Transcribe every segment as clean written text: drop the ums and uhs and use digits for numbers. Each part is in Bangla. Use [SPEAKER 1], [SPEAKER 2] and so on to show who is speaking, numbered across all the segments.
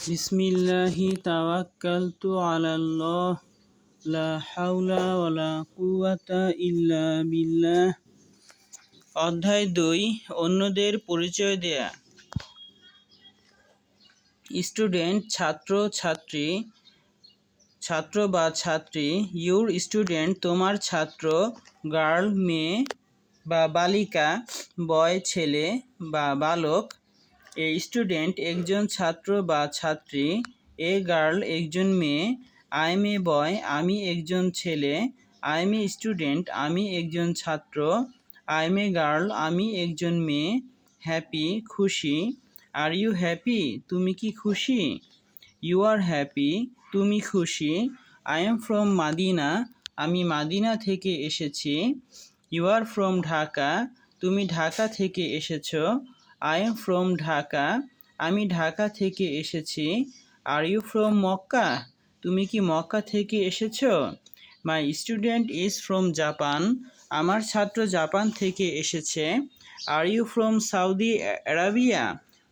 [SPEAKER 1] বিসমিল্লাহি তাওয়াক্কালতু আলাল্লাহ লা হাওলা ওয়ালা কুওয়াতা ইল্লা বিল্লাহ। অধ্যায় 2, অন্যদের পরিচয় দেয়া। স্টুডেন্ট ছাত্র ছাত্রী, ছাত্র বা ছাত্রী। ইউর স্টুডেন্ট তোমার ছাত্র। গার্ল মেয়ে বা বালিকা, বয় ছেলে বা বালক। এ স্টুডেন্ট একজন ছাত্র বা ছাত্রী। এ গার্ল একজন মেয়ে। আই এম এ বয় আমি একজন ছেলে। আই এম এ স্টুডেন্ট আমি একজন ছাত্র। আই এম এ গার্ল আমি একজন মেয়ে। হ্যাপি খুশি। আর ইউ হ্যাপি তুমি কি খুশি? ইউ আর হ্যাপি তুমি খুশি। আই এম ফ্রম মাদিনা আমি মাদিনা থেকে এসেছি। ইউ আর ফ্রম ঢাকা তুমি ঢাকা থেকে এসেছো। আই এম ফ্রম ঢাকা আমি ঢাকা থেকে এসেছি। আর ইউ ফ্রম মক্কা তুমি কি মক্কা থেকে এসেছো? My student is from Japan আমার ছাত্র জাপান থেকে এসেছে। Are you from Saudi Arabia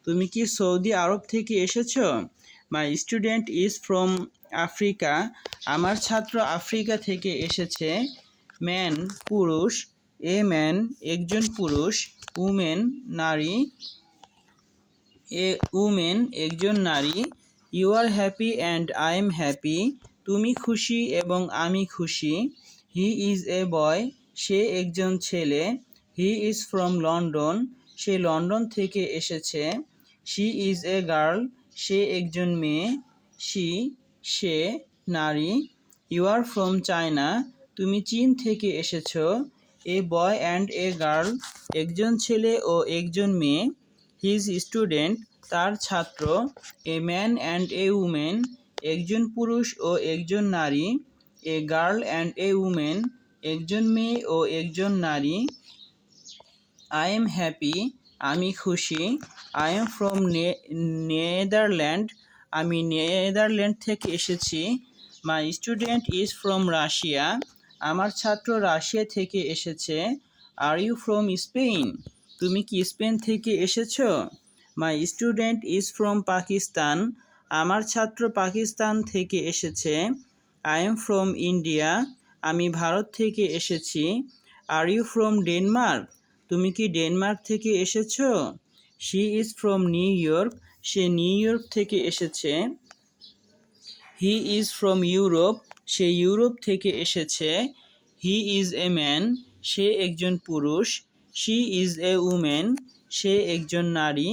[SPEAKER 1] তুমি কি সৌদি আরব থেকে এসেছো? My student is from Africa আমার ছাত্র আফ্রিকা থেকে এসেছে। ম্যান পুরুষ। এ ম্যান একজন পুরুষ। উমেন নারী। এ উমেন একজন নারী। You are happy and I am happy তুমি খুশি এবং আমি খুশি। হি ইজ এ বয় সে একজন ছেলে। হি is from London say London থেকে এসেছে। শি ইজ এ গার্ল সে একজন মেয়ে। সে নারী। ইউ আর ফ্রম চায়না তুমি চীন থেকে এসেছো। এ বয় অ্যান্ড এ গার্ল একজন ছেলে ও একজন মেয়ে। হিজ স্টুডেন্ট তার ছাত্র। A man and a women একজন পুরুষ ও একজন নারী। A girl and a women একজন মেয়ে ও একজন নারী। আই এম হ্যাপি আমি খুশি। আই এম ফ্রম নেদারল্যান্ড আমি নেদারল্যান্ড থেকে এসেছি। মাই স্টুডেন্ট ইজ ফ্রম রাশিয়া আমার ছাত্র রাশিয়া থেকে এসেছে। আর ইউ ফ্রম স্পেন তুমি কি স্পেন থেকে এসেছো? My student is from Pakistan আমার ছাত্র পাকিস্তান থেকে এসেছে। আই এম ফ্রম ইন্ডিয়া আমি ভারত থেকে এসেছি। আর ইউ ফ্রম ডেনমার্ক তুমি কি ডেনমার্ক থেকে এসেছো? She is from new York say new York থেকে এসেছে। He is from Europe say Europe থেকে এসেছে। হি ইজ এ ম্যান সে একজন পুরুষ। শি ইজ এ উমেন সে একজন নারী।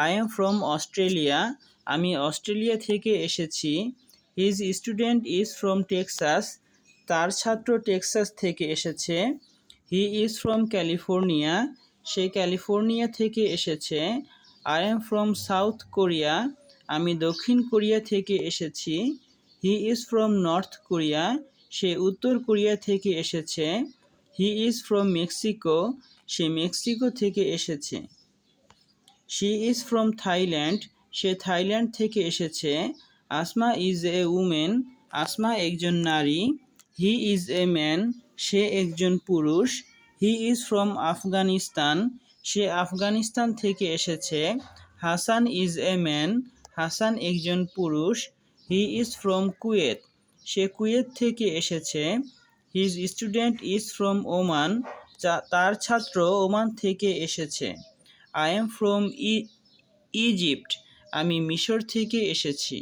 [SPEAKER 1] আই এম ফ্রম অস্ট্রেলিয়া আমি অস্ট্রেলিয়া থেকে এসেছি। His student is from Texas তার ছাত্র টেক্সাস থেকে এসেছে। He is from California say California থেকে এসেছে। I am from south Korea আমি দক্ষিণ কোরিয়া থেকে এসেছি। He is from North Korea সে উত্তর কোরিয়া থেকে এসেছে। হি ইজ ফ্রম মেক্সিকো সে মেক্সিকো থেকে এসেছে। শি ইজ ফ্রম থাইল্যান্ড সে থাইল্যান্ড থেকে এসেছে। Asma is a women Asma একজন নারী। হি ইজ এ ম্যান সে একজন পুরুষ। হি ইজ ফ্রম আফগানিস্তান সে আফগানিস্তান থেকে এসেছে। Hasan is a man Hasan একজন পুরুষ। হি ইজ ফ্রম কুয়েত সে কুয়েত থেকে এসেছে। His student is from Oman তার ছাত্র ওমান থেকে এসেছে। আই এম ফ্রম ইজিপ্ট আমি মিশর থেকে এসেছি।